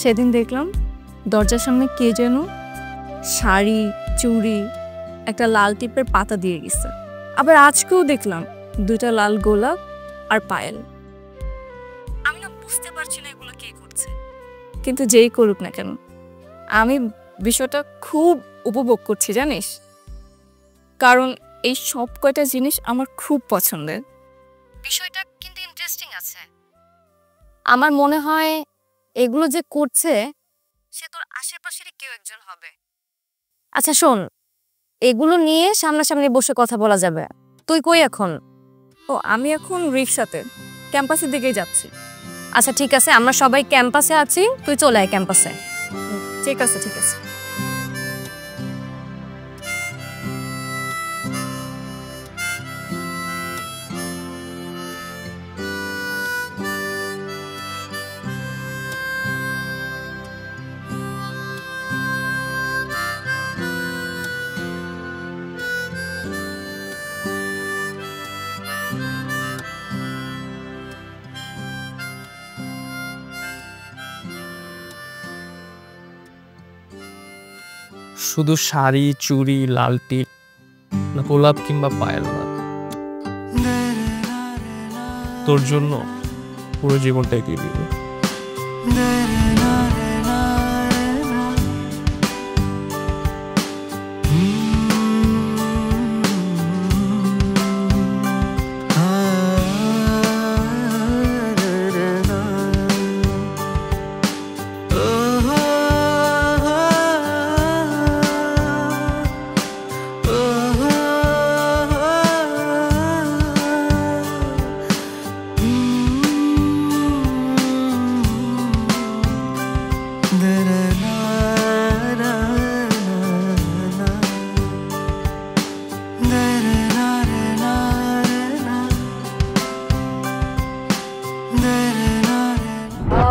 সেদিন দেখলাম দরজার সামনে কে যেন শাড়ি, চুড়ি, একটা লাল টিপের পাতা দিয়ে গেছে। আবার আজকেও দেখলাম 2টা লাল গোলাপ আর পায়েল। আমি না বুঝতে পারছি না এগুলো কে করছে, কিন্তু যেই করুক না কেন আমি বিষয়টা খুব উপভোগ করছি জানিস, কারণ এই সব কয়টা জিনিস আমার খুব পছন্দের। বিষয়টা কিন্তু ইন্টারেস্টিং আছে। আমার মনে হয় এগুলো যে করছে সে তোর আশেপাশেরই কেউ একজন হবে। আচ্ছা শোন, এগুলো নিয়ে সামনাসামনি বসে কথা বলা যাবে। তুই কই এখন? ও আমি এখন রিক্সাতে ক্যাম্পাসের দিকেই যাচ্ছি। আচ্ছা ঠিক আছে, আমরা সবাই ক্যাম্পাসে আছি, তুই চলে আয় ক্যাম্পাসে। ঠিক আছে ঠিক আছে। শুধু শাড়ি, চুড়ি, লাল টিপ, না গোলাপ কিংবা পায়েল না, তোর জন্য পুরো জীবনটা এগিয়ে দিবে।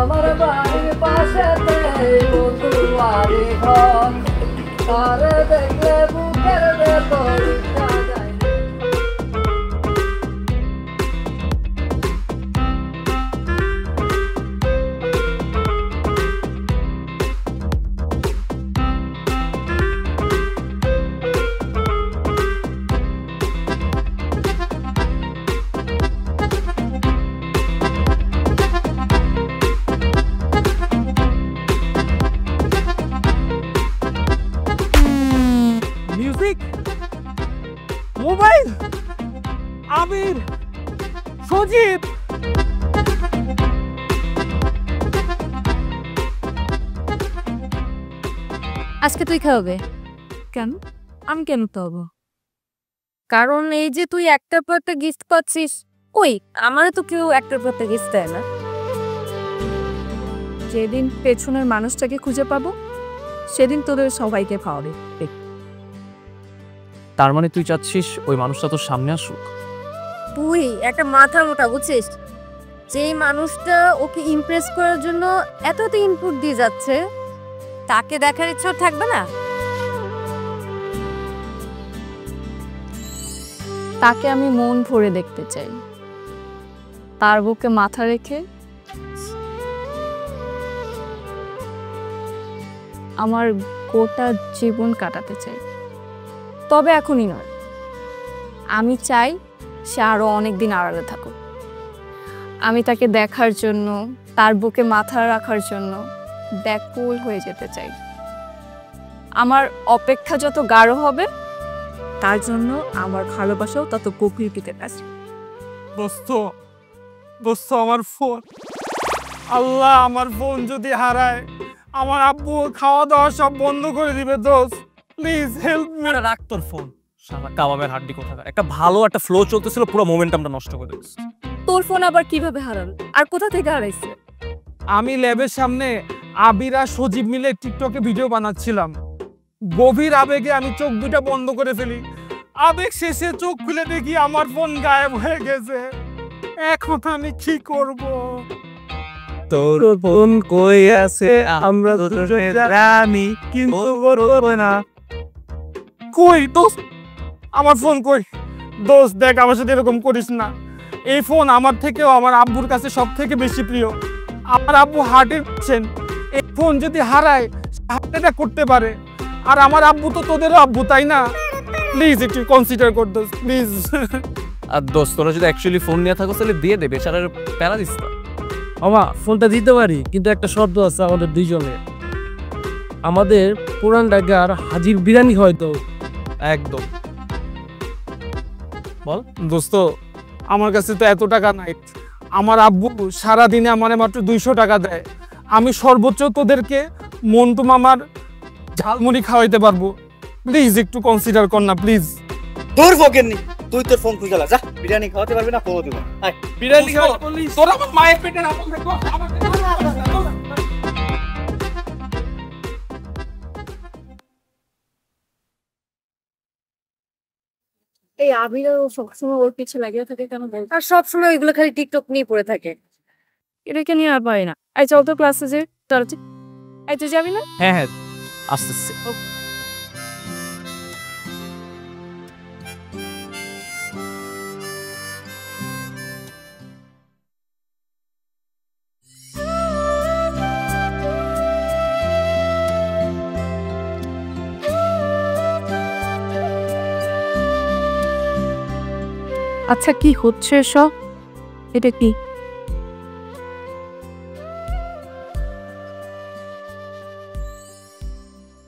আমার বাড়ির পাশেতে নতুন বাড়ি ঘর, তারে দেখলে বুকের ভেতর উঠা যায়। মিউজিক, মোবাইল, আবির, সজীব। আজকে তুই খাওয়াবে কেন? আমি কেন খাওয়াবো? কারণ এই যে তুই একটার পর একটা গিফট পাচ্ছিস, ওই আমারও তো কেউ একটার পর একটা গিফট দেয় না। যেদিন পেছনের মানুষটাকে খুঁজে পাবো সেদিন তোদের সবাইকে খাওয়াবে। তার মানে তুই চাচ্ছিস ওই মানুষটা তোর সামনে আসুক? তুই একটা মাথা মোটা বুঝছিস, যেই মানুষটা ওকে ইমপ্রেস করার জন্য এত ইনপুট দিয়ে যাচ্ছে তাকে দেখার ইচ্ছা থাকবে না? তাকে আমি মন ভরে দেখতে চাই, তার বুকে মাথা রেখে আমার গোটা জীবন কাটাতে চাই। তবে এখনই নয়, আমি চাই সে আরো অনেকদিন আড়ালে থাকুক। আমি তাকে দেখার জন্য, তার বুকে মাথা রাখার জন্য ব্যাকুল হয়ে যেতে চাই। আমার অপেক্ষা যত গাঢ় হবে তার জন্য আমার ভালোবাসাও তত গভীর পেতে আসে। দোস্ত দোস্ত আমার ফোন, আল্লাহ আমার ফোন যদি হারায় আমার আব্বু খাওয়া দাওয়া সব বন্ধ করে দিবে। দোস্ত প্লিজ হেল্প মি। রাখ তোর ফোন, শালা কাবাবের হাড্ডি কোথাকার। একটা ভালো একটা ফ্লো চলতেছিল, পুরো মোমেন্টামটা নষ্ট করে দিস। তোর ফোন আবার কিভাবে হারাল আর কোথা থেকে হারাইছে? আমি ল্যাবের সামনে আবির আর সজীব মিলে টিকটকে ভিডিও বানাচ্ছিলাম। গভীর আবেগে আমি চোখ দুটা বন্ধ করে ফেলি। আবেগ শেষে চোখ খুলে দেখি আমার ফোন গায়েব হয়ে গেছে। এখন আমি কি করব? তোর ফোন কই আছে আমরা দুজনে জানি, কিন্তু করব না। কই দোস্ত, আমার ফোন কই? দোস্ত দেখ, আমার সাথে এরকম করিস না। এই ফোন আমার থেকেও আমার আব্বুর কাছে সব থেকে বেশি প্রিয়। আমার আব্বু হার্টের পেশেন্ট। এই ফোন যদি হারায় এটা করতে পারে। আর আমার আব্বু তো তোদেরও আব্বু, তাই না? প্লিজ একটু কনসিডার কর দোস্ত, প্লিজ। আর দোস্ত তোরা যদি অ্যাকচুয়ালি ফোন নিয়ে থাকো তাহলে দিয়ে দে, বেচারার প্যারা দিস না। মামা ফোনটা দিতে পারি, কিন্তু একটা শর্ত আছে আমাদের দুইজনে। আমাদের পুরান ঢাকার হাজির বিরিয়ানি হয়তো। একদম বল। দোস্ত আমার কাছে তো এত টাকা নাই। আমার আব্বু সারাদিনে আমার মাত্র 200 টাকা দেয়। আমি সর্বোচ্চ তোদেরকে মন্টু মামার ঝালমুড়ি খাওয়াইতে পারবো। প্লিজ একটু কনসিডার কর না, প্লিজ। তোর ফোকেন নি, তুই তোর ফোন খুঁজে যা, বিরিয়ানি খাওয়াতে পারবি না, খাওয়া দেবো। বিরিয়ানি খাওয়াতে বলিস? তোরা আমার মায়ের পেটের আপন দেখো। এই আবিরা ও সবসময় ওর পিছে লাগিয়ে থাকে কেন বলতো? আর সবসময় ওইগুলো খালি টিকটক নিয়ে পড়ে থাকে। এটাকে নিয়ে আর পারি না। এই চল তো ক্লাসে যে তোর, এই তুই যাবি না? হ্যাঁ হ্যাঁ আস্তে আস্তে। আচ্ছা কি হচ্ছে সব? এটা কি?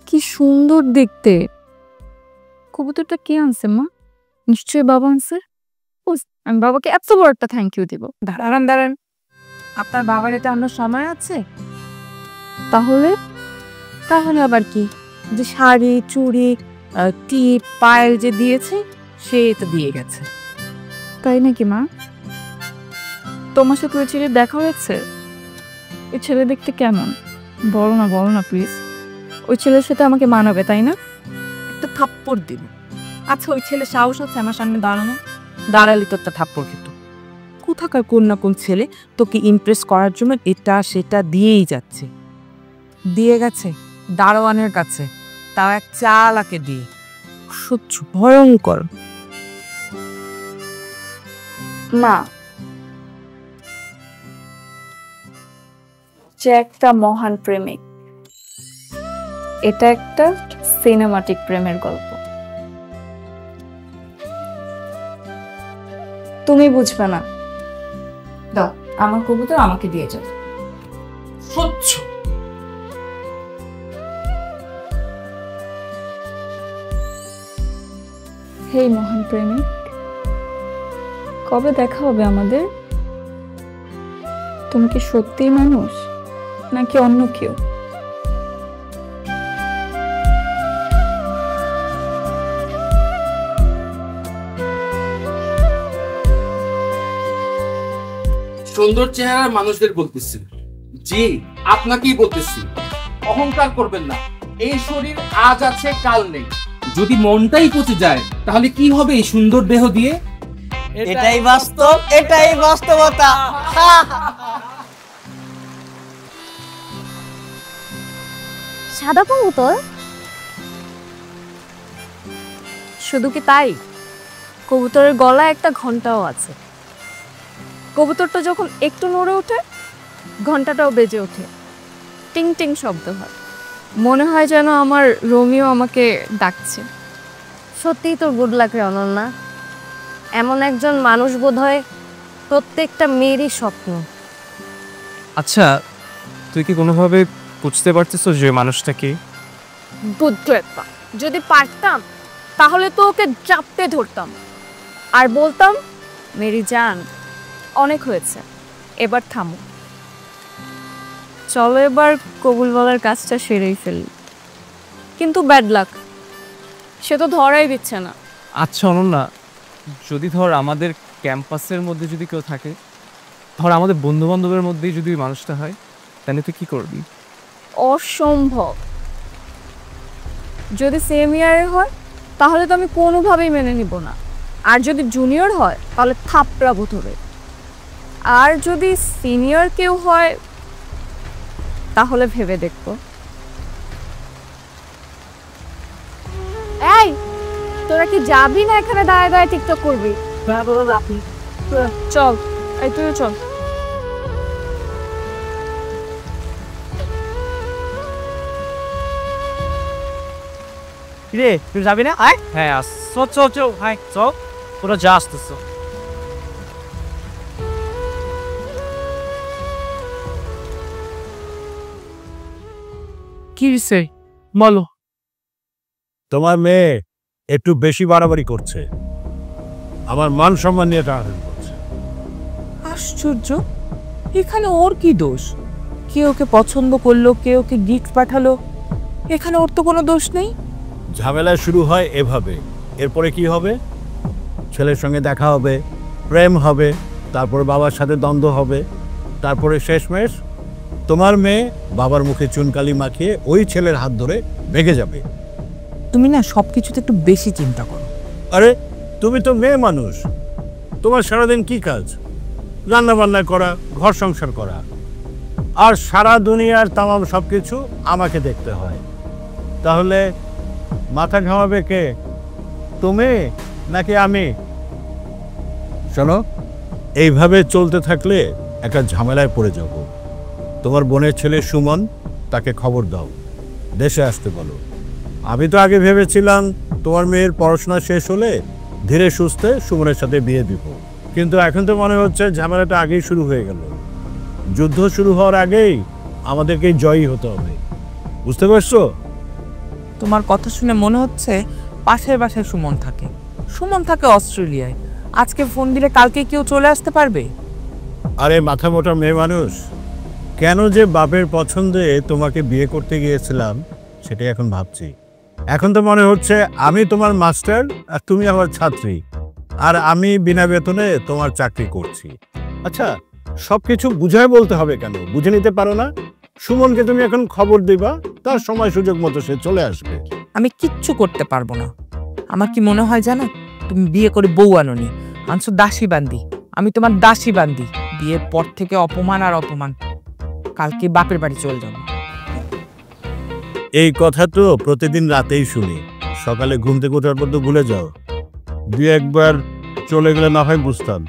কি সুন্দর দেখতে। কবুতরটা কে আনছে মা? নিশ্চয়ই বাবা আনছে। আমি বাবাকে এত বড় একটা থ্যাংক ইউ দিব। দাঁড়ান দাঁড়ান, আপনার বাবার এটা আনার সময় আছে? তাহলে তাহলে আবার কি? যে শাড়ি চুড়ি টিপ পায়েল যে দিয়েছে সে এটা দিয়ে গেছে। তাই নাকি মা? তোমার সাথে ওই ছেলে দেখা হয়েছে? ওই ছেলে দেখতে কেমন? বলো না প্লিজ। ওই ছেলের সাথে আমাকে মানাবে তাই না? একটা থাপ্পড় দিব। আচ্ছা ওই ছেলে সাহস আছে আমার সামনে দাঁড়ানো? দাঁড়ালি তো একটা থাপ্পড় খেত। কোথাকার কোন না কোন ছেলে তোকে ইমপ্রেস করার জন্য এটা সেটা দিয়েই যাচ্ছে। দিয়ে গেছে দারোয়ানের কাছে, তাও এক চালাকে দিয়ে। সহ্য ভয়ঙ্কর। মা, যে একটা মহান প্রেমিক, এটা একটা সিনেমাটিক প্রেমের গল্প। তুমি বুঝবে না। দাও আমার কবুতর আমাকে দিয়ে যাও। সহ্য। হে মহান প্রেমিক, কবে দেখা হবে আমাদের? তুমি কি সত্যিই মানুষ নাকি অন্য কেউ? সুন্দর চেহারার মানুষদের বলতেছি, জি আপনাকেই বলতেছি। অহংকার করবেন না। এই শরীর আজ আছে কাল নেই। যদি মনটাই পচে যায় তাহলে কি হবে এই সুন্দর দেহ দিয়ে? এটাই বাস্তব, এটাই বাস্তবতা। সাদা কবুতর? শুধু কি তাই, কবুতরের গলায় একটা ঘন্টাও আছে। কবুতরটা যখন একটু নড়ে ওঠে ঘন্টাটাও বেজে ওঠে, টিং টিং শব্দ হয়। মনে হয় যেন আমার রোমিও আমাকে ডাকছে। সত্যিই তোর গুড লাক রে অনন্যা। এমন একজন মানুষ বোধহয় প্রত্যেকটা মেয়েরই স্বপ্ন। আচ্ছা তুই কি কোনোভাবে বুঝতে পারছিস যে মানুষটা কি? বুদ্ধ একটা। যদি পারতাম তাহলে তো ওকে চাপতে ধরতাম আর বলতাম, মেরি জান অনেক হয়েছে, এবার থামো। চলো এবার কবুল বলার কাজটা সেরেই ফেলি। কিন্তু ব্যাড লাক, সে তো ধরাই দিচ্ছে না। আচ্ছা অনন্যা, যদি ধর আমাদের ক্যাম্পাসের মধ্যে যদি কেউ থাকে, ধর আমাদের বন্ধু বান্ধবের মধ্যেই যদি ওই মানুষটা হয়, তাহলে তুই কি করবি? অসম্ভব। যদি সেম ইয়ারে হয় তাহলে তো আমি কোনোভাবেই মেনে নিব না। আর যদি জুনিয়র হয় তাহলে থাপড়াবো ধরে। আর যদি সিনিয়র কেউ হয় তাহলে ভেবে দেখবো। এই তোরা কি যাবি না এখানে দাঁড়ায় দাঁড়ায় টিকটক করবি? চল, এই তুইও চল। রে তুই যাবি না? আয় হ্যাঁ চল চল চল হাই চল তোরা যা আসতেছ। কি হইছে বলো? তোমার মেয়ে একটু বেশি বাড়াবাড়ি করছে, আমার মান সম্মান নিয়ে টানাটানি করছে। আশ্চর্য, এখানে ওর কি দোষ? কে ওকে পছন্দ করলো, কে ওকে গিফট পাঠালো, এখানে ওর তো কোনো দোষ নেই। ঝামেলা শুরু হয় এভাবে, এরপরে কি হবে? ছেলের সঙ্গে দেখা হবে, প্রেম হবে, তারপরে বাবার সাথে দ্বন্দ্ব হবে, তারপরে শেষমেশ তোমার মেয়ে বাবার মুখে চুনকালি মাখিয়ে ওই ছেলের হাত ধরে ভেঙে যাবে। তুমি না সব কিছুতে একটু বেশি চিন্তা করো। আরে তুমি তো মেয়ে মানুষ, তোমার সারাদিন কি কাজ? রান্না বান্না করা, ঘর সংসার করা, আর সারা দুনিয়ার তামাম সব কিছু আমাকে দেখতে হয়। তাহলে মাথা ঘামাবে কে, তুমি নাকি আমি? শোনো, এইভাবে চলতে থাকলে একটা ঝামেলায় পড়ে যাব। তোমার বোনের ছেলে সুমন, তাকে খবর দাও, দেশে আসতে বলো। আমি তো আগে ভেবেছিলাম তোমার মেয়ের পড়াশোনা শেষ হলে ধীরে সুস্থে সুমনের সাথে বিয়ে দিব, কিন্তু এখন তো মনে হচ্ছে ঝামেলাটা আগেই শুরু হয়ে গেল। যুদ্ধ শুরু হওয়ার আগেই আমাদেরকে জয়ী হতে হবে, বুঝতে পারছো? তোমার কথা শুনে মনে হচ্ছে পাশের বাসায় সুমন থাকে। সুমন থাকে অস্ট্রেলিয়ায়। আজকে ফোন দিলে কালকে কেউ চলে আসতে পারবে? আরে মাথা মোটা মেয়ে মানুষ, কেন যে বাপের পছন্দে তোমাকে বিয়ে করতে গিয়েছিলাম সেটাই এখন ভাবছি। এখন তো মনে হচ্ছে আমি তোমার মাস্টার আর তুমি আমার ছাত্রী, আর আমি বিনা বেতনে তোমার চাকরি করছি। আচ্ছা, সব কিছু বুঝায় বলতে হবে কেন? বুঝে নিতে পারো না? সুমনকে তুমি এখন খবর দিবা, তার সময় সুযোগ মতো সে চলে আসবে। আমি কিচ্ছু করতে পারবো না। আমার কি মনে হয় জানো, তুমি বিয়ে করে বউ আনোনি, আনছো দাসী বান্দি। আমি তোমার দাসী বান্দি। বিয়ের পর থেকে অপমান আর অপমান। কালকে বাপের বাড়ি চলে যাবো। এই কথা তো প্রতিদিন রাতেই শুনি, সকালে ঘুম থেকে ওঠার পর তো ভুলে যাও। দুই একবার চলে গেলে না হয় বুঝতাম।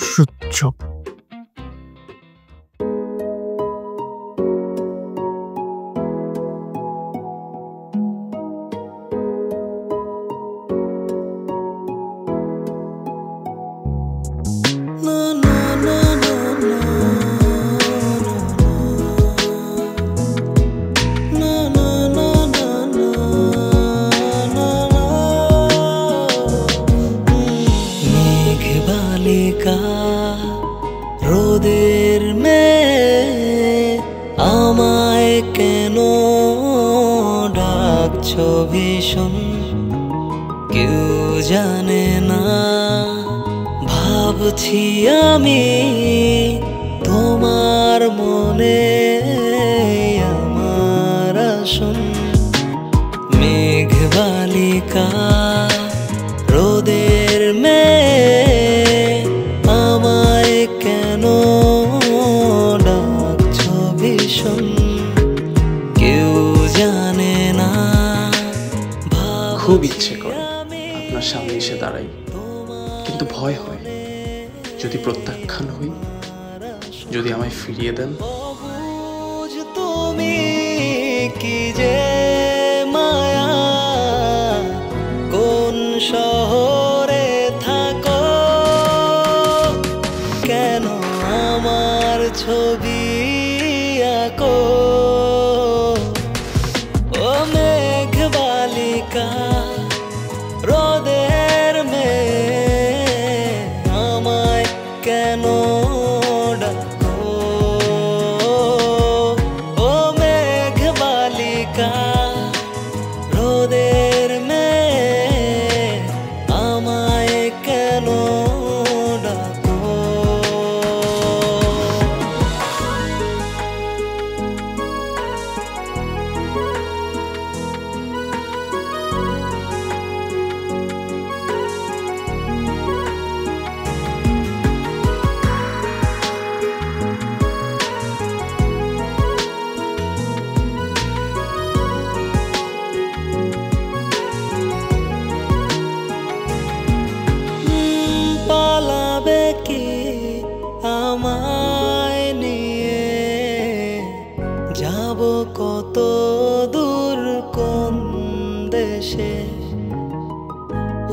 সূচ্ছ। রোদের মেয়ে আমায় কেন ডাকছো ভীষণ, কেউ জানে না। ভাবছি আমি তোমার মনে আমার আসন। মেঘ বালিকা রোদের মেয়ে আমায় কেন ডাকছো ভীষণ, কেউ জানে না। খুব ইচ্ছে করে আপনার সামনে এসে দাঁড়াই, কিন্তু ভয় হয় যদি প্রত্যাখ্যান হই, যদি আমায় ফিরিয়ে দেন। তুমি কি যে মায়া, কোন শহরে থাকো, কেন আমার ছবি আঁকো। ও মেঘ বালিকা রোদের মেয়ে আমায় কেন ডাকো।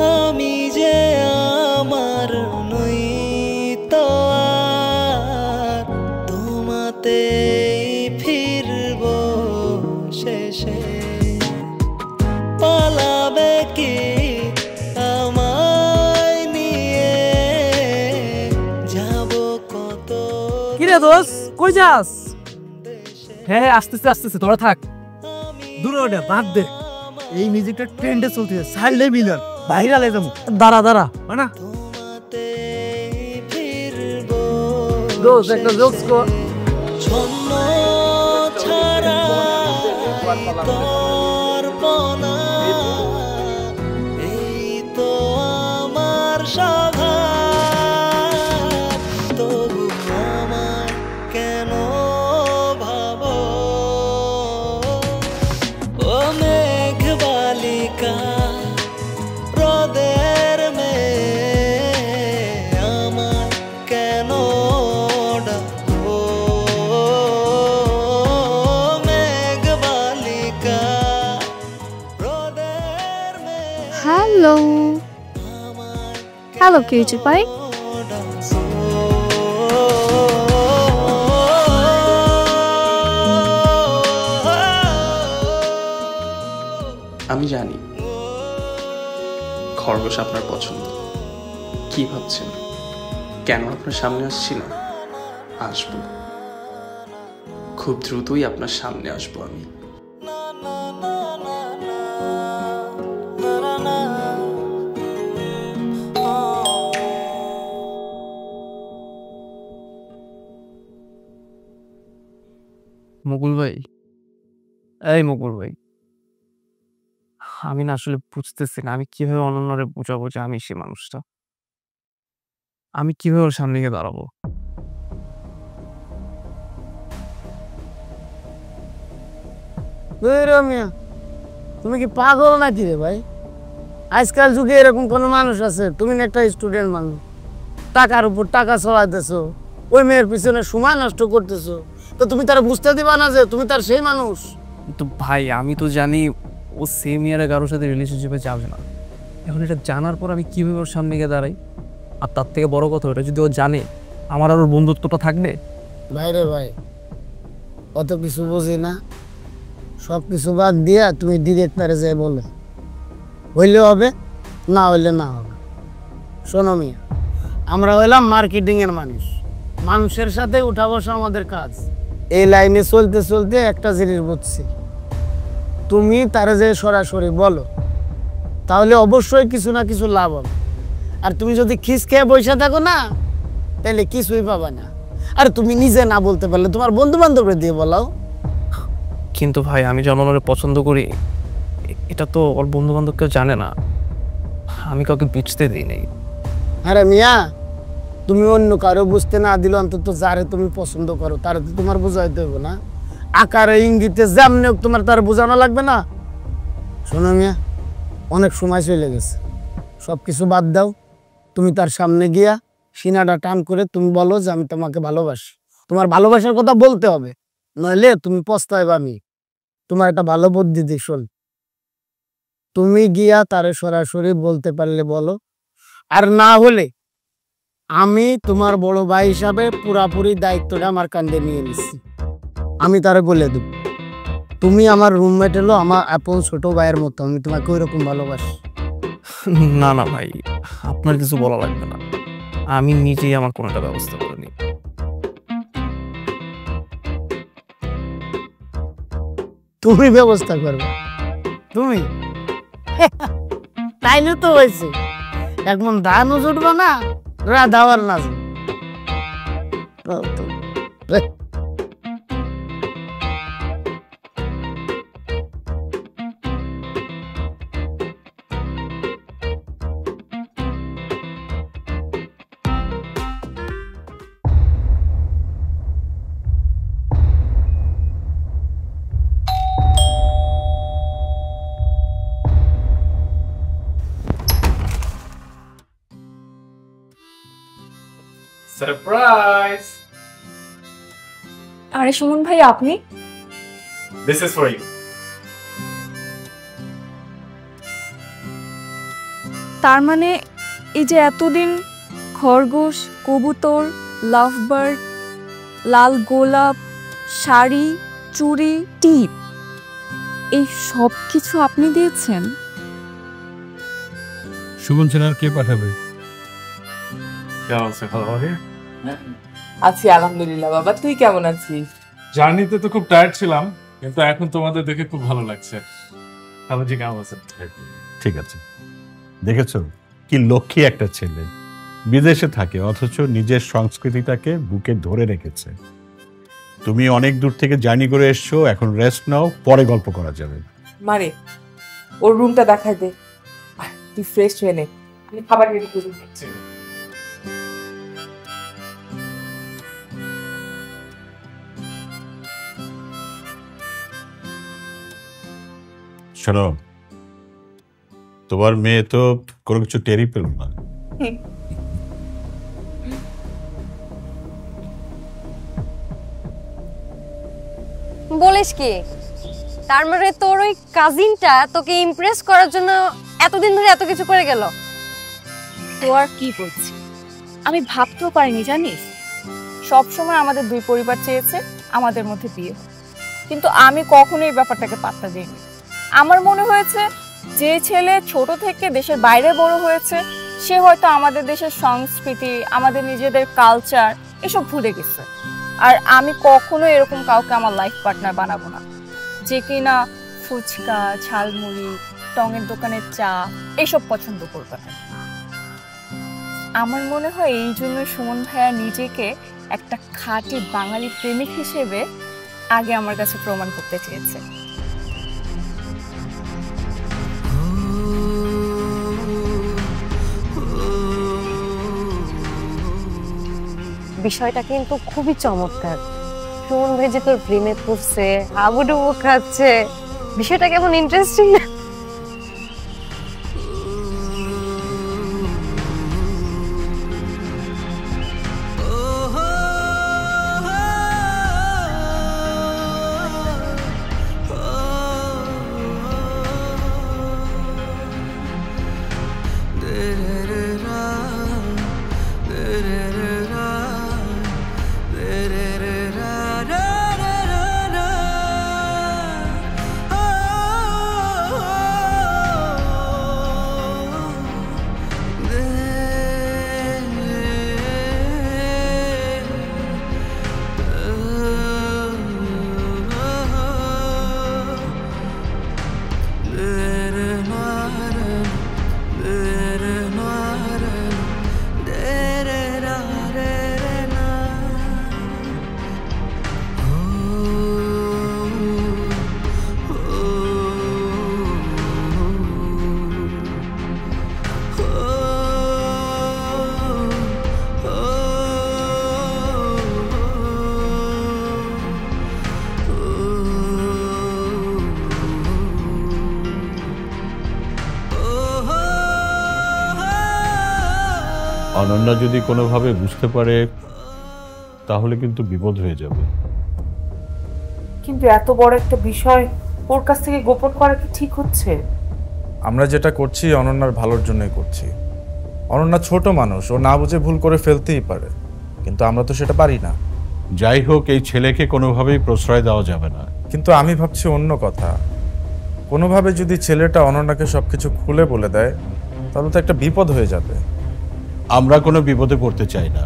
আমি যে আমার নই তো আর তোমাতেই ফিরব শেষে পালাবে কি আমায় নিয়ে যাব কত কিরে দোষ কই যাস? হ্যাঁ আসতেছে আসতেছে, তোরা থাক। দূরে ওটা বাদ দে, এই মিউজিকটা ট্রেন্ডে চলতেছে, সাইলে মিলার ভাইরাল হয়ে যাবো। দাঁড়া দাঁড়া না দোষ, একটা জোকস কর। ছন্ন ছাড়া দর্পণা এই তো আমার স্বভাব, তবু আমার কেন ভাবো ও মেঘ বালিকা রোদের মেয়ে আমার কেন ডাকো মেঘ বালিকা রোদের মেয়ে হ্যালো হ্যালো কিউটি পাই, আমি জানি খরগোশ আপনার পছন্দ। কি ভাবছেন কেন আপনার সামনে আসছি না? আসবো, খুব দ্রুতই আপনার সামনে আসবো আমি। মুকুল ভাই, এই মুকুল ভাই, আমি না আসলে বুঝতেছি না আমি কিভাবে অনন্যরে বোঝাবো যে আমি সে মানুষটা। আমি কিভাবে ওর সামনে গিয়ে দাঁড়াবো? মিয়া তুমি কি পাগল নাকি রে ভাই? আজকাল যুগে এরকম কোনো মানুষ আছে? তুমি একটা স্টুডেন্ট মানুষ, টাকার উপর টাকা চলাইতেছো, ওই মেয়ের পিছনে সময় নষ্ট করতেছো, তো তুমি তারা বুঝতে দিবা না যে তুমি তার সেই মানুষ? তো ভাই আমি তো জানি ও সেম ইয়ারে কারোর সাথে রিলেশনশিপে যাবে না। এখন এটা জানার পর আমি কিভাবে ওর সামনে গিয়ে দাঁড়াই? আর তার থেকে বড় কথা, ওটা যদি ও জানে আমার আর ওর বন্ধুত্বটা থাকবে? ভাই রে ভাই, অত কিছু বুঝি না, সব কিছু বাদ দিয়া তুমি ডিরেক্ট তারে যাই বলে, হইলে হবে না হইলে না হবে। শোনো মিয়া, আমরা হইলাম মার্কেটিং এর মানুষ, মানুষের সাথে উঠা বসা আমাদের কাজ। এই লাইনে চলতে চলতে একটা জিনিস বুঝছি, তুমি তারে যে সরাসরি বলো তাহলে অবশ্যই কিছু না কিছু লাভ হবে। আর তুমি যদি খিস খেয়ে বসে থাকো না, তাহলে কিছুই পাবা না। আর তুমি নিজে না বলতে পারলে তোমার বন্ধু বান্ধবরা দিয়ে বলাও। কিন্তু ভাই আমি যেমন ওরে পছন্দ করি এটা তো ওর বন্ধু বান্ধব কেউ জানে না, আমি কাউকে বুঝতে দিই নাই। আরে মিয়া, তুমি অন্য কারো বুঝতে না দিলে অন্তত যারে তুমি পছন্দ করো তারে তো তোমার বোঝাইতে হবে না? আকারে ইঙ্গিতে যেমনি হোক তোমার তার বোঝানো লাগবে না? শোনো মিয়া, অনেক সময় চলে গেছে, সব কিছু বাদ দাও। তুমি তার সামনে গিয়া সিনাটা টান করে তুমি বলো যে আমি তোমাকে ভালোবাসি। তোমার ভালোবাসার কথা বলতে হবে, নইলে তুমি পস্তাইবা। আমি তোমার একটা ভালো বুদ্ধি দিই, শোন। তুমি গিয়া তারে সরাসরি বলতে পারলে বলো, আর না হলে আমি তোমার বড় ভাই হিসাবে পুরাপুরি দায়িত্বটা আমার কাঁধে নিয়ে নিচ্ছি। আমি তারে বলে দেব তুমি আমার রুমমেট হলো আমার আপন ছোট ভাইয়ের মতো, আমি তোমাকে ওই রকম ভালোবাসি। না না ভাই, আপনার কিছু বলা লাগবে না, আমি নিজেই আমার কোনোটা ব্যবস্থা করে নিই। তুমি ব্যবস্থা করবে? তুমি তাইলে তো হয়েছে, এখন ধানও জুটবে না, রাধাওয়ার না। Surprise! আরে সুমন ভাই, আপনি? This is for you. তার মানে এই যে এতদিন খরগোশ, কবুতর, লাভবার্ড, লাল গোলাপ, শাড়ি, চুড়ি, টিপ, এই সব কিছু আপনি দিয়েছেন? সুমন চেনার কে পাঠাবে? আছি আলহামদুলিল্লাহ। বাবা তুই কেমন আছিস? জার্নিতে তো খুব টায়ার্ড ছিলাম, কিন্তু এখন তোমাদের দেখে খুব ভালো লাগছে। খালুজি কেমন আছেন? ঠিক আছে, দেখেছো কি লক্ষ্মী একটা ছেলে, বিদেশে থাকে অথচ নিজের সংস্কৃতিটাকে বুকে ধরে রেখেছে। তুমি অনেক দূর থেকে জার্নি করে এসছো, এখন রেস্ট নাও, পরে গল্প করা যাবে। মারে ওর রুমটা দেখাই দে, তুই ফ্রেশ হয়ে নে, আমি খাবার রেডি করে দিচ্ছি। শোনো, তোমার মেয়ে তো কোনো কিছু টেরই পেল না। বলিস কি? তার মানে তোর ওই কাজিনটা তোকে ইমপ্রেস করার জন্য এতদিন ধরে এত কিছু করে গেল? তো আর কি বলছি, আমি ভাবতেও পারিনি জানিস। সবসময় আমাদের দুই পরিবার চেয়েছে আমাদের মধ্যে বিয়ে, কিন্তু আমি কখনোই এই ব্যাপারটাকে পাত্তা দিইনি। আমার মনে হয়েছে যে ছেলে ছোট থেকে দেশের বাইরে বড় হয়েছে সে হয়তো আমাদের দেশের সংস্কৃতি, আমাদের নিজেদের কালচার এসব ভুলে গেছে। আর আমি কখনো এরকম কাউকে আমার লাইফ পার্টনার বানাবো না যে কিনা ফুচকা, ঝালমুড়ি, টঙের দোকানের চা এসব পছন্দ করবে না। আমার মনে হয় এই জন্য সুমন ভাইয়া নিজেকে একটা খাঁটি বাঙালি প্রেমিক হিসেবে আগে আমার কাছে প্রমাণ করতে চেয়েছে। বিষয়টা কিন্তু খুবই চমৎকার। সুমন ভাই যে তোর প্রেমে পড়ছে, হাবুডুবু খাচ্ছে, বিষয়টা কেমন ইন্টারেস্টিং না? অনন্যা যদি কোনোভাবে বুঝতে পারে তাহলে কিন্তু বিপদ হয়ে যাবে। কিন্তু এত বড় একটা বিষয় ওর কাছ থেকে গোপন করা কি ঠিক হচ্ছে? আমরা যেটা করছি অনন্যার ভালোর জন্যই করছি। অনন্যা ছোট মানুষ, ও না বুঝে ভুল করে ফেলতেই পারে, কিন্তু আমরা তো সেটা পারি না। যাই হোক, এই ছেলেকে কোনোভাবেই প্রশ্রয় দেওয়া যাবে না। কিন্তু আমি ভাবছি অন্য কথা, কোনোভাবে যদি ছেলেটা অনন্যাকে সবকিছু খুলে বলে দেয় তাহলে তো একটা বিপদ হয়ে যাবে। আমরা কোনো বিপদে পড়তে চাই না,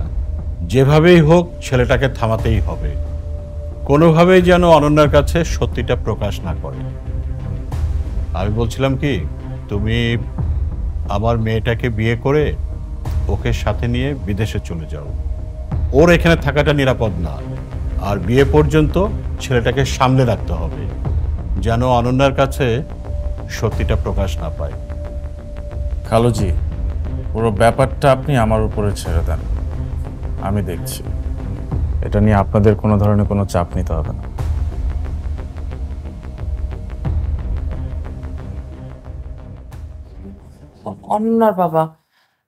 যেভাবেই হোক ছেলেটাকে থামাতেই হবে। কোনোভাবেই যেন অনন্যার কাছে সত্যিটা প্রকাশ না করে। আমি বলছিলাম কি, তুমি আমার মেয়েটাকে বিয়ে করে ওকে সাথে নিয়ে বিদেশে চলে যাও। ওর এখানে থাকাটা নিরাপদ না, আর বিয়ে পর্যন্ত ছেলেটাকে সামলে রাখতে হবে যেন অনন্যার কাছে সত্যিটা প্রকাশ না পায়। খালুজি, পুরো ব্যাপারটা আপনি আমার উপরে ছেড়ে দেন, আমি দেখছি। এটা নিয়ে আপনাদের কোনো ধরনের কোনো চাপ নিতে হবে না। অনন্যার বাবা,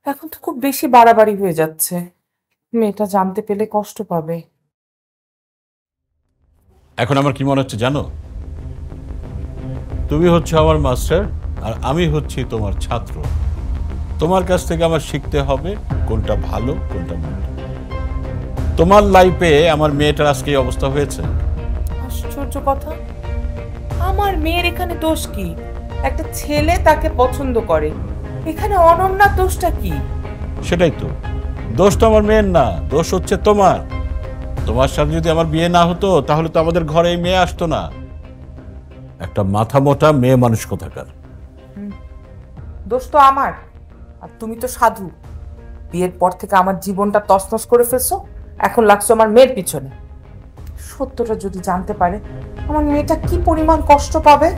এখন তো খুব বেশি বাড়াবাড়ি হয়ে যাচ্ছে, মেয়েটা জানতে পেলে কষ্ট পাবে। এখন আমার কি মনে হচ্ছে জানো, তুমি হচ্ছে আমার মাস্টার আর আমি হচ্ছি তোমার ছাত্র। তোমার কাছ থেকে আমার শিখতে হবে কোনটা ভালো কোনটা মন্দ। তোমার লাইফে আমার মেয়েটার আজকে এই অবস্থা হয়েছে। আশ্চর্য কথা, আমার মেয়ের এখানে দোষ কি? একটা ছেলে তাকে পছন্দ করে, এখানে অনন্যার দোষটা কি? সেটাই তো, দোষ তো আমার মেয়ের না, দোষ হচ্ছে তোমার। তোমার সাথে যদি আমার বিয়ে না হতো তাহলে তো আমাদের ঘরে এই মেয়ে আসতো না। একটা মাথা মোটা মেয়ে মানুষ কোথাকার। দোষ তো আমার, আর তুমি তো সাধু। বিয়ের পর থেকে আমার জীবনটা তছনছ করে ফেলছো, এখন লাগছো আমার মেয়ের পিছনে। সত্যটা যদি জানতে পারে আমার মেয়েটা কি পরিমাণ কষ্ট পাবে।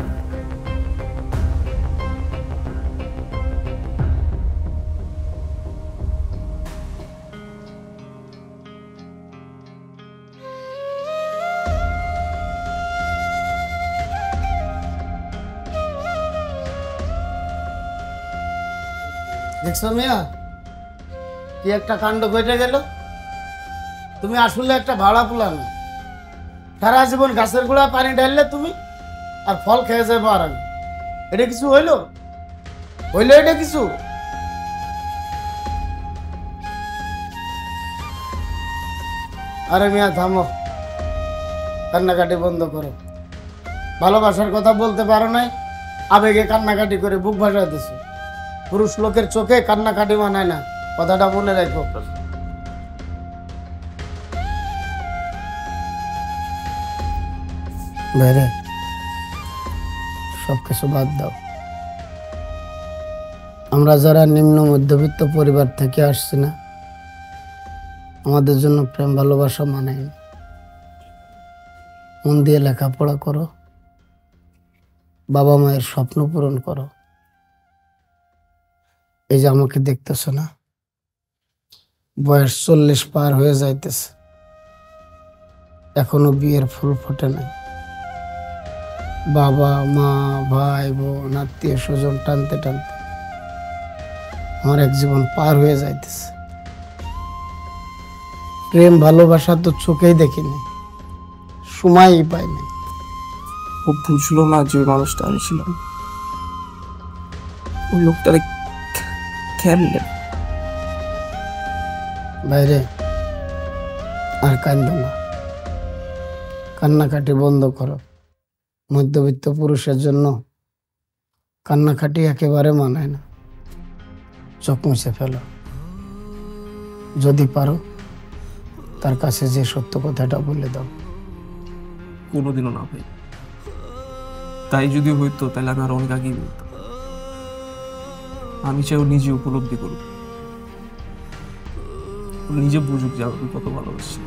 দেখছো মিয়া, কি একটা কাণ্ড ঘটে গেল। তুমি আসলে একটা ভাড়া পোলা না। সারা জীবন গাছের গোড়ায় পানি ঢাললে তুমি, আর ফল খেয়ে যাবো আর আমি। এটা কিছু হইলো? এটা কিছু? আরে মিয়া থামো, কান্নাকাটি বন্ধ করো। ভালোবাসার কথা বলতে পারো নাই, আবেগে কান্নাকাটি করে বুক ভাসা দিছো। পুরুষ লোকের চোখে কান্নাকাটি মানায় না, কথাটা মনে রাখো। বাইরে সবকিছু বাদ দাও। আমরা যারা নিম্ন মধ্যবিত্ত পরিবার থেকে আসছি না, আমাদের জন্য প্রেম ভালোবাসা মানায় না। মন দিয়ে লেখাপড়া করো, বাবা মায়ের স্বপ্ন পূরণ করো। এই যে আমাকে দেখতেছ না, বয়স 40 পার হয়ে যাইতেছে, এখনো বিয়ের ফুল ফোটে নাই। বাবা মা ভাই বোন আত্মীয় স্বজন টানতে টানতে আমার এক জীবন পার হয়ে যাইতেছে। প্রেম ভালোবাসা তো চোখেই দেখিনি, সময়ই পাইনি। ও বুঝলো না যে মানুষটা আমি ছিলাম, ওই লোকটারে খেললে। বাইরে আর কান্দো না, কান্নাকাটি বন্ধ করো। মধ্যবিত্ত পুরুষের জন্য কান্নাকাটি একেবারে মানায় না। চোখ মুছে ফেলো। যদি পারো তার কাছে যে সত্য কথাটা বলে দাও। কোনোদিনও না ভাই, তাই যদি হইতো তাহলে আমি আর অনেক আগেই বলতাম। আমি চাই ও নিজে উপলব্ধি করুক, নিজে বুঝুক যে আমি কত ভালোবাসি।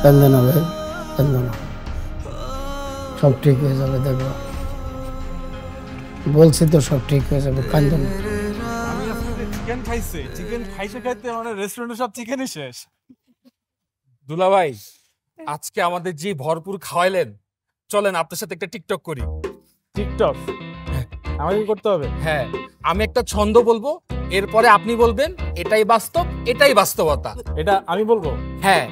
কান্দো না ভাই, কান্দো না, সব ঠিক হয়ে যাবে। দেখো বলছি তো, সব ঠিক হয়ে যাবে, কান্দো না। চিকেন খাইছে, চিকেন খাইতে খাইতে মানে রেস্টুরেন্টে সব চিকেনই শেষ। দুলাভাই, আজকে আমাদের যে ভরপুর খাওয়াইলেন, চলেন আপনার সাথে একটা টিকটক করি। টিকটক আমাকে করতে হবে? হ্যাঁ, আমি একটা ছন্দ বলবো, এরপরে আপনি বলবেন এটাই বাস্তব, এটাই বাস্তবতা। এটা আমি বলবো? হ্যাঁ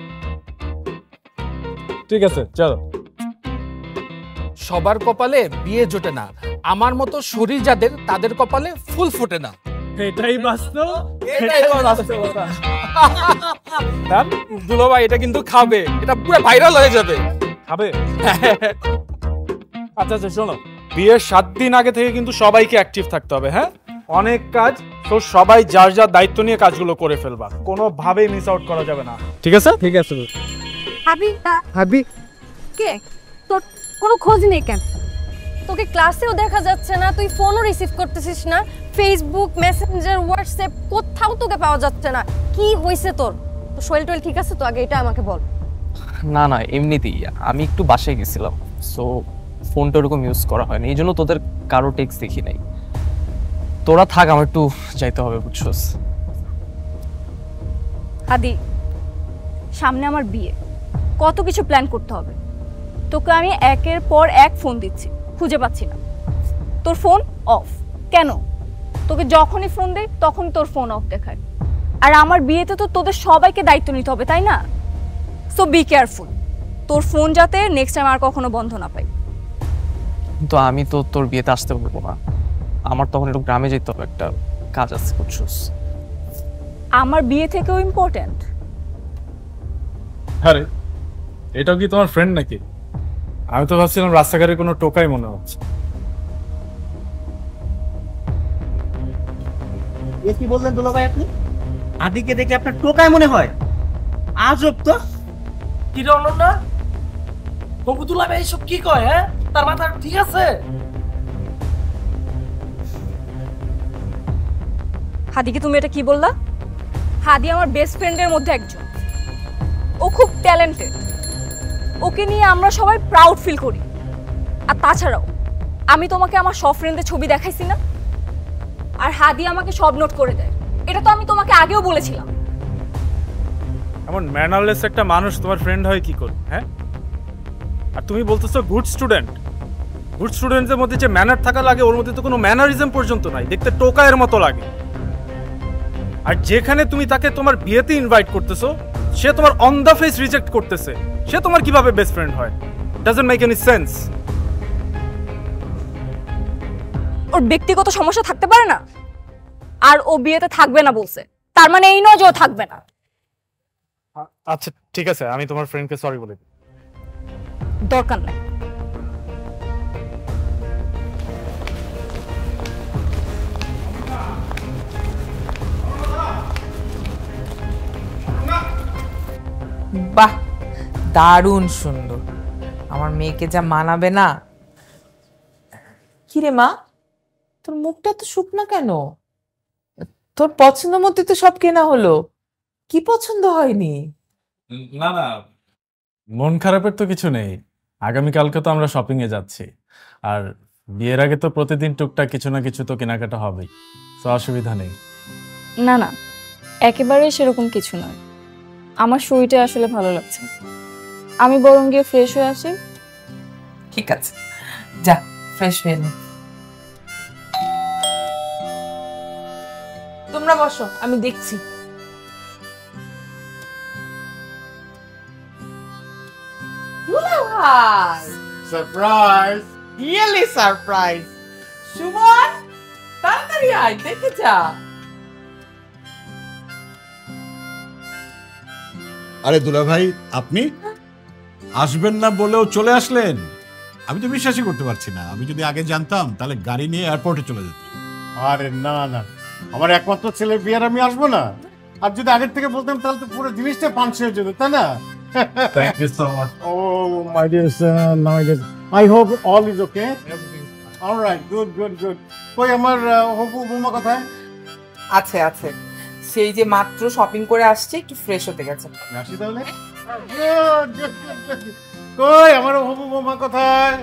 ঠিক আছে, চলো। সবার কপালে বিয়ে জোটে না, আমার মতো শরীর যাদের, তাদের কপালে ফুল ফোটে না। এটাই বাস্তব, এটাই বাস্তবতা। দুলাভাই এটা কিন্তু খাবে, এটা পুরো ভাইরাল হয়ে যাবে। খাবে? আচ্ছা আচ্ছা শোনো, বিয়ের 7 দিন আগে থেকে কিন্তু সবাইকে অ্যাক্টিভ থাকতে হবে। হ্যাঁ, অনেক কাজ, তো সবাই যার যার দায়িত্ব নিয়ে কাজগুলো করে ফেলবা, কোনোভাবেই মিস আউট করা যাবে না। ঠিক আছে? ঠিক আছে। হাবি হাবি কে? তোর কোনো খোঁজ নেই কেন? তোকে ক্লাসেও দেখা যাচ্ছে না, তুই ফোনও রিসিভ করতেছিস না, ফেসবুক মেসেঞ্জার হোয়াটসঅ্যাপ কোথাও তোকে পাওয়া যাচ্ছে না। কি হয়েছে তোর? তো শরীর টরীর ঠিক আছে তো? আগে এটা আমাকে বল। না না, এমনিতেই আমি একটু বাসায় গেছিলাম, সো ফোনটা ওরকম ইউজ করা হয়নি, এই জন্য তোদের কারো টেক্সট দেখি নাই। তোরা থাক, আমার একটু যাইতে হবে, বুঝছস? আদি, সামনে আমার বিয়ে, কত কিছু প্ল্যান করতে হবে। তোকে আমি একের পর এক ফোন দিচ্ছি, খুঁজে পাচ্ছি না। তোর ফোন অফ কেন? তোকে যখনই ফোন দেই তখন তোর ফোন অফ দেখায়। আর আমার বিয়েতে তো তোদের সবাইকে দায়িত্ব নিতে হবে, তাই না? সো বি কেয়ারফুল, তোর ফোন যাতে নেক্সট টাইম আর কখনো বন্ধ না পাই। কিন্তু আমি তো তোর বিয়েতে আসতে পারবো না, আমার তখন একটু গ্রামে যেতে হবে, একটা কাজ আছে বুঝছস। আমার বিয়ে থেকেও ইম্পর্ট্যান্ট? আরে এটাও কি তোমার ফ্রেন্ড নাকি? আমি তো ভাবছিলাম রাস্তাঘাটের কোনো টোকাই মনে হচ্ছে। এ কি বললেন দুলা ভাই আপনি? আদিকে দেখে আপনার টোকায় মনে হয়? আজব তো। কি রে অনন্যা, বকুতুলা ভাই এসব কি কয়? হ্যাঁ, তার মাথা ঠিক আছে? হাদিকে তুমি এটা কি বললা? হাদি আমার বেস্ট ফ্রেন্ডের মধ্যে একজন, ও খুব ট্যালেন্টেড, ওকে নিয়ে আমরা সবাই প্রাউড ফিল করি। আর তাছাড়াও আমি তোমাকে আমার সব ফ্রেন্ডদের ছবি দেখাইছি না, আর হাদি আমাকে সব নোট করে দেয়, এটা তো আমি তোমাকে আগেও বলেছিলাম। এমন ম্যানারলেস একটা মানুষ তোমার ফ্রেন্ড হয় কি করে? হ্যাঁ, আর তুমি বলতেছো গুড স্টুডেন্ট। গুড স্টুডেন্টদের মধ্যে যে ম্যানার থাকা লাগে ওর মধ্যে তো কোনো ম্যানারিজম পর্যন্ত নাই, দেখতে টোকায়ের মতো লাগে। আর যেখানে তুমি তাকে তোমার বিয়েতে ইনভাইট করতেছো সে তোমার অন দ্য ফেস রিজেক্ট করতেছে, সে তোমার কিভাবে বেস্ট ফ্রেন্ড হয়? Doesn't make any sense. ওর ব্যক্তিগত সমস্যা থাকতে পারে না, আর ও বিয়েতে থাকবে না বলছে, তার মানে এই নয় যে ও থাকবে না। আচ্ছা ঠিক আছে, আমি তোমার ফ্রেন্ডকে সরি বলে দিই। দরকার নাই। বাহ, দারুণ সুন্দর। আমার মেয়েকে যা মানাবে না। কিরে মা, তোর মুখটা তো শুকনা কেন? তোর পছন্দ মতো তো সব কেনা হলো, কি পছন্দ হয়নি? না না, মন খারাপের তো কিছু নেই। আগামীকালকে তো আমরা শপিং এ যাচ্ছি, আর বিয়ের আগে তো প্রতিদিন টুকটাক কিছু না কিছু তো কেনাকাটা হবেই, তো অসুবিধা নেই। না না, একেবারেই সেরকম কিছু নয়, আমার শরীরটা আসলে ভালো লাগছে, আমি বরং গিয়ে ফ্রেশ হয়ে আসি। ঠিক আছে, যা ফ্রেশ হয়ে নে। তোমরা বসো, আমি দেখছি। Surprise, really surprise. সুমন, তাড়াতাড়ি আয়, দেখে যা। আরে দুলা ভাই, আপনি আসবেন না বলেও চলে আসলেন? আমি তো বিশ্বাসই করতে পারছি না। আমি যদি আগে জানতাম তাহলে গাড়ি নিয়ে এয়ারপোর্টে চলে যেতাম। আরে না না, আমার একমাত্র ছেলের বিয়ের আমি আসবো না? আর যদি আগের থেকে বলতাম তাহলে তো পুরো জিনিসটা পাঞ্চ হয়ে যেত, তাই না? Thank you so much. Oh, my dear son, my dear. I hope all is okay. All right, good, good, good. কই আমার হবু বৌমা কোথায়? আছে আছে, সেই যে মাত্র শপিং করে আসছে, একটু ফ্রেশ হতে গেছে। আসি তাহলে। Good, good, good, good. কই আমার হবু বৌমা কোথায়?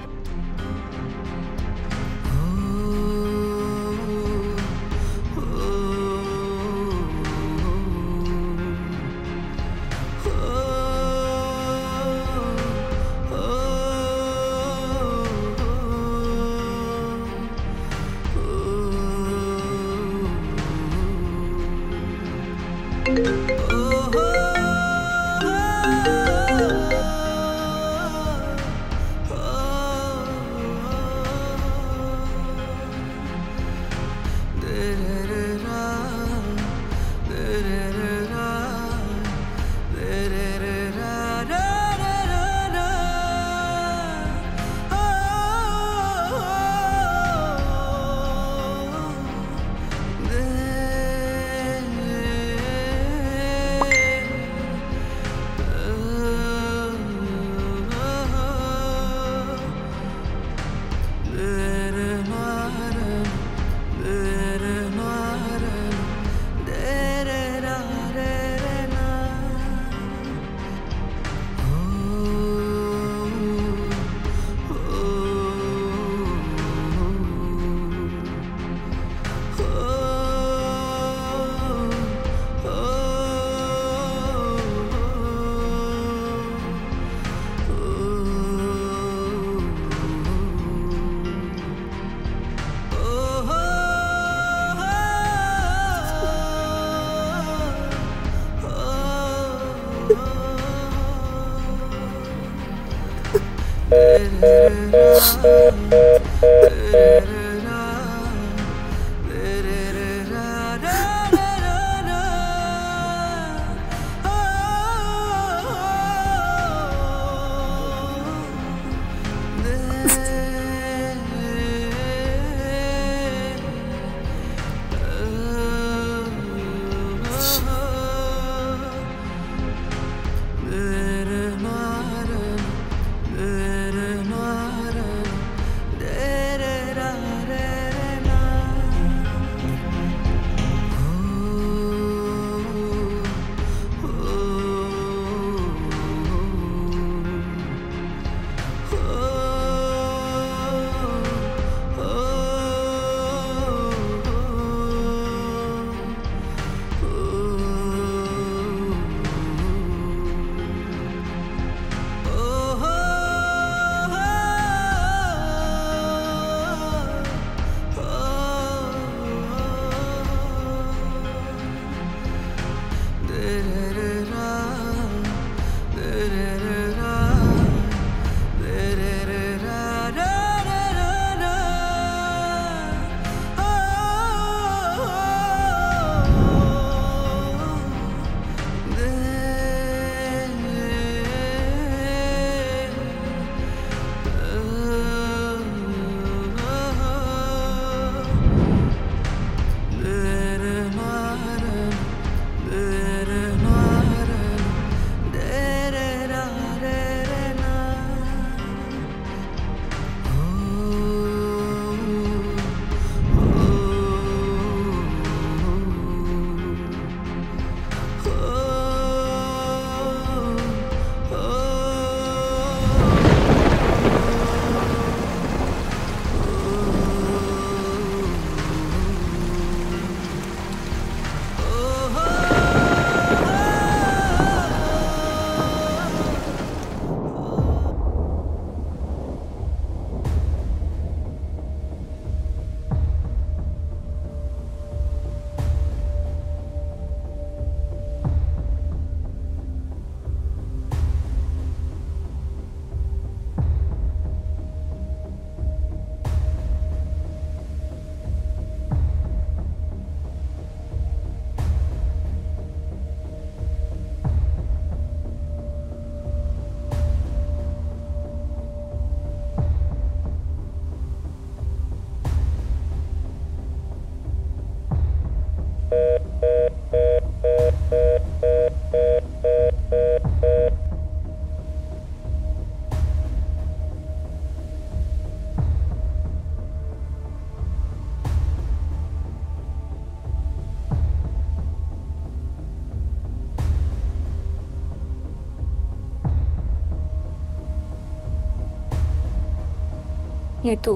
নিতু,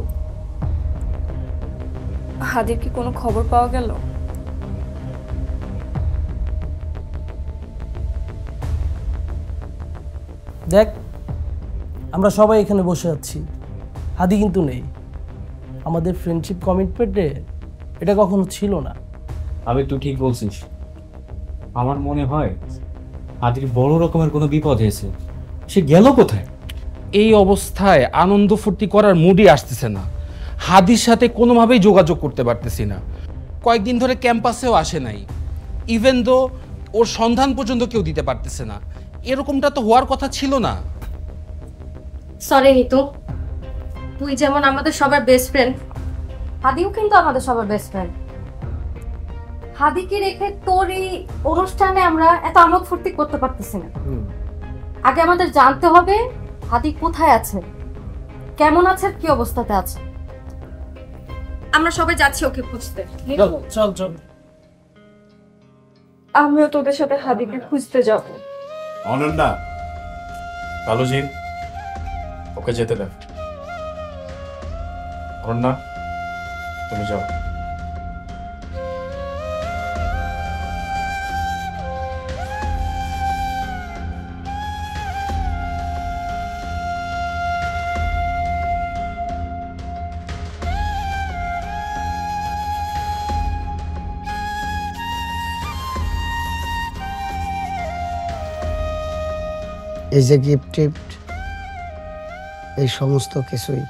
হাদির কি কোনো খবর পাওয়া গেল? দেখ, আমরা সবাই এখানে বসে আছি, হাদি কিন্তু নেই। আমাদের ফ্রেন্ডশিপ কমিটমেন্টে এটা কখনো ছিল না। আমি তুই ঠিক বলছিস। আমার মনে হয় হাদির বড় রকমের কোনো বিপদ হয়েছে। সে গেল কোথায়? এই অবস্থায় আনন্দ ফুর্তি করার মুডই আসতেছে না। হাদির সাথে কোনোভাবেই যোগাযোগ করতে পারতেছি না। কয়েকদিন ধরে ক্যাম্পাসেও আসে নাই। ইভেন দো ওর সন্ধান পর্যন্ত কেউ দিতে পারতেছে না। এরকমটা তো হওয়ার কথা ছিল না। সরি নিতু, তুই যেমন আমাদের সবার বেস্ট ফ্রেন্ড, হাদিও কিন্তু আমাদের সবার বেস্ট ফ্রেন্ড। হাদিকে রেখে তোর এই অনুষ্ঠানে আমরা এত আমোদ ফুর্তি করতে পারতেছি না। আগে আমাদের জানতে হবে হাদি কোথায় আছে, কেমন আছে, কি অবস্থাতে আছে। আমরা সবাই যাচ্ছি ওকে খুঁজতে। চল চল, আমিও তোদের সাথে হাদিকে খুঁজতে যাব। অনন্যা, কালুজিন, ওকে যেতে দেন। অনন্যা, তুমি যাও। এই যে গিফট টিফট, এই সমস্ত কিছুই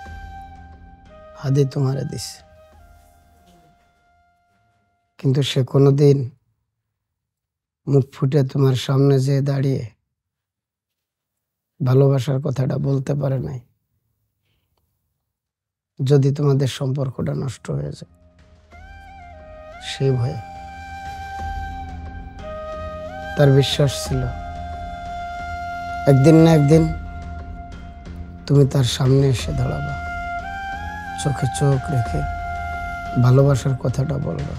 হাদি তোমারে দিছে, কিন্তু সে কোনোদিন মুখ ফুটে তোমার সামনে যে দাঁড়িয়ে ভালোবাসার কথাটা বলতে পারে নাই। যদি তোমাদের সম্পর্কটা নষ্ট হয়ে যায় সেই ভয়ে। তার বিশ্বাস ছিল একদিন না একদিন তুমি তার সামনে এসে দাঁড়াবা, চোখে চোখ রেখে ভালোবাসার কথাটা বলবা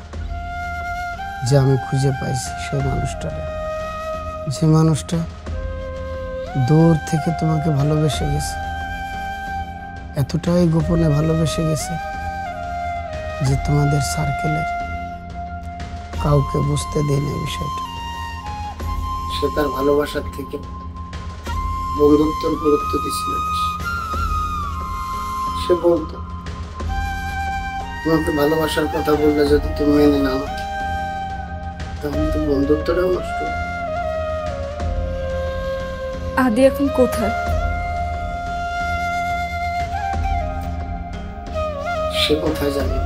যে আমি খুঁজে পাইছি সেই মানুষটারে, যে মানুষটা দূর থেকে তোমাকে ভালোবেসে গেছে, এতটাই গোপনে ভালোবেসে গেছে যে তোমাদের সার্কেলের কাউকে বুঝতে দেয় না বিষয়টা। সে তার ভালোবাসার থেকে বন্ধুত্বের গুরুত্ব দিছিল বেশি। সে বলতো তোমাকে ভালোবাসার কথা বললে যদি তুমি মেনে নাও তাহলে তো বন্ধুত্বটাও নষ্ট। আদি এখন কোথায়? সে কোথায় জানি,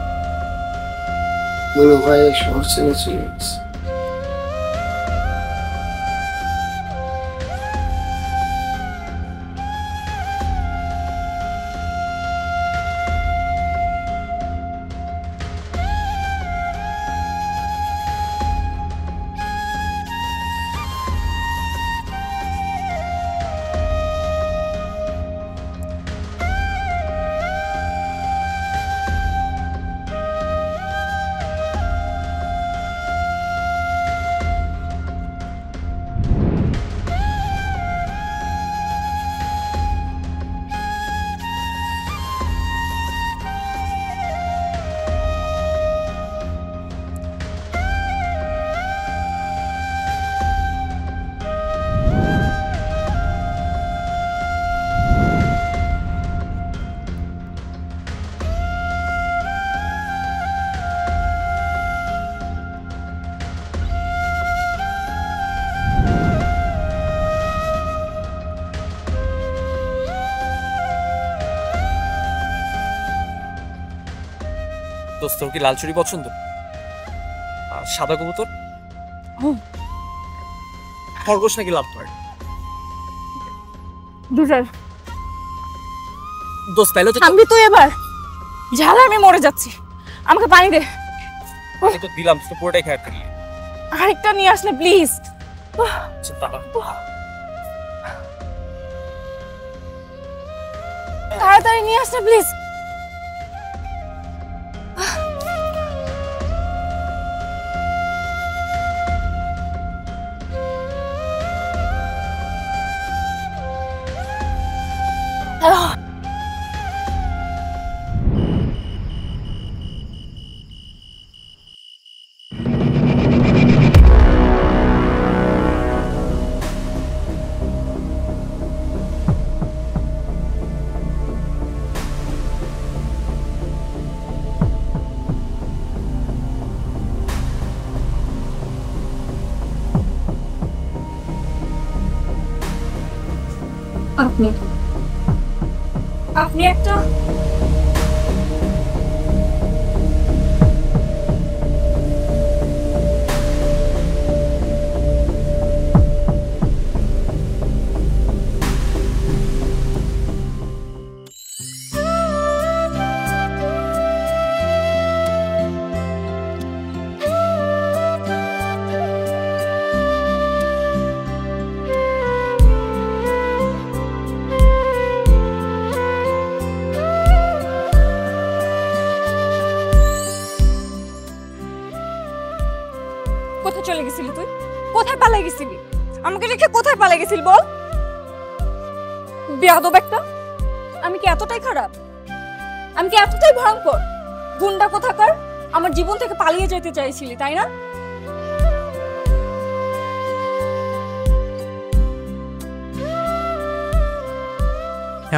মনে হয় এই শহর ছেড়ে চলে গেছে। দোস্ত, কি লাল চুড়ি পছন্দ? আর সাদা কবুতর, খরগোশ নাকি লাভ করে? দুটার। দোস্ত তাইলে তো থামবি তুই এবার? ঝালে আমি মরে যাচ্ছি, আমাকে পানি দে। আমি তো দিলাম, তো পুরোটাই খেয়ে থাকি। আরেকটা নিয়ে আসলে প্লিজ। তাড়াতাড়ি নিয়ে আসলে প্লিজ। আপনি আপনি একটা কোথায় চলে গেছিলি তুই? কোথায় পালাই গেছিলি? আমাকে রেখে কোথায় পালাই গেছিলি বল? বেয়াদব একটা! আমি কি এতটাই খারাপ? আমি কি এতটাই ভয়ঙ্কর? গুন্ডা কোথাকার! আমার জীবন থেকে পালিয়ে যেতে চাইছিলি তাই না?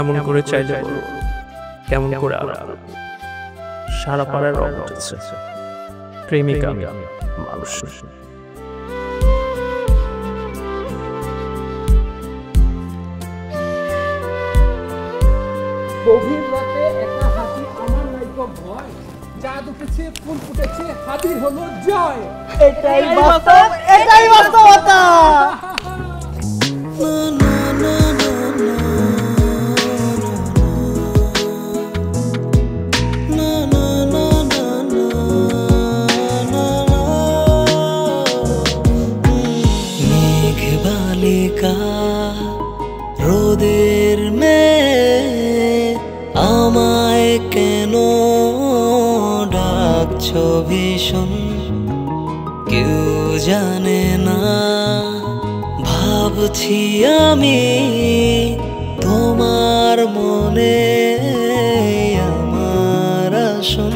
এমন করে চাইলে বলো কেমন করে সারা পাড়ার রং উঠেছে প্রেমিকা মানুষ গভীর রাতে একটা হাতি আমার নাইকো ভয় চাঁদ উঠেছে ফুল ফুটেছে হাতির হলো জয় এটাই বাস্তব, এটাই বাস্তবতা। মেঘবালিকা রোদের মেয়ে আমায় কেন ডাকছো ভীষণ কেউ জানে না ভাবছি আমি তোমার মনে আমার আসন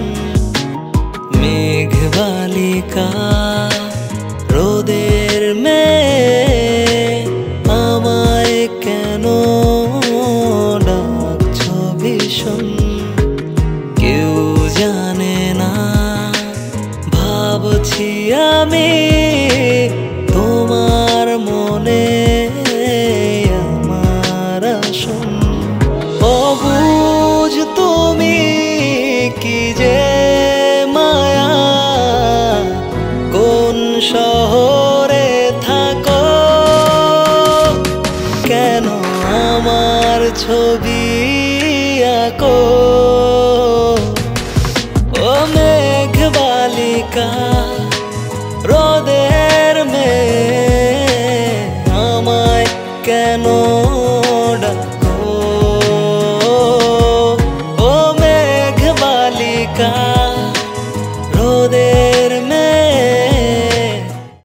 মেঘবালিকা রোদের মেয়ে আমায় কেন ডাকছো ভীষণ কেউ জানে না ভাবছি আমি তোমার মনে আমার আসন অবুঝ তুমি কি যে মায়া কোন শহরে থাকো কেন আমার ছবি আঁকো ও মেঘবালিকা রোদের মেয়ে আমায় কেন ডাকো ও মেঘবালিকা রোদের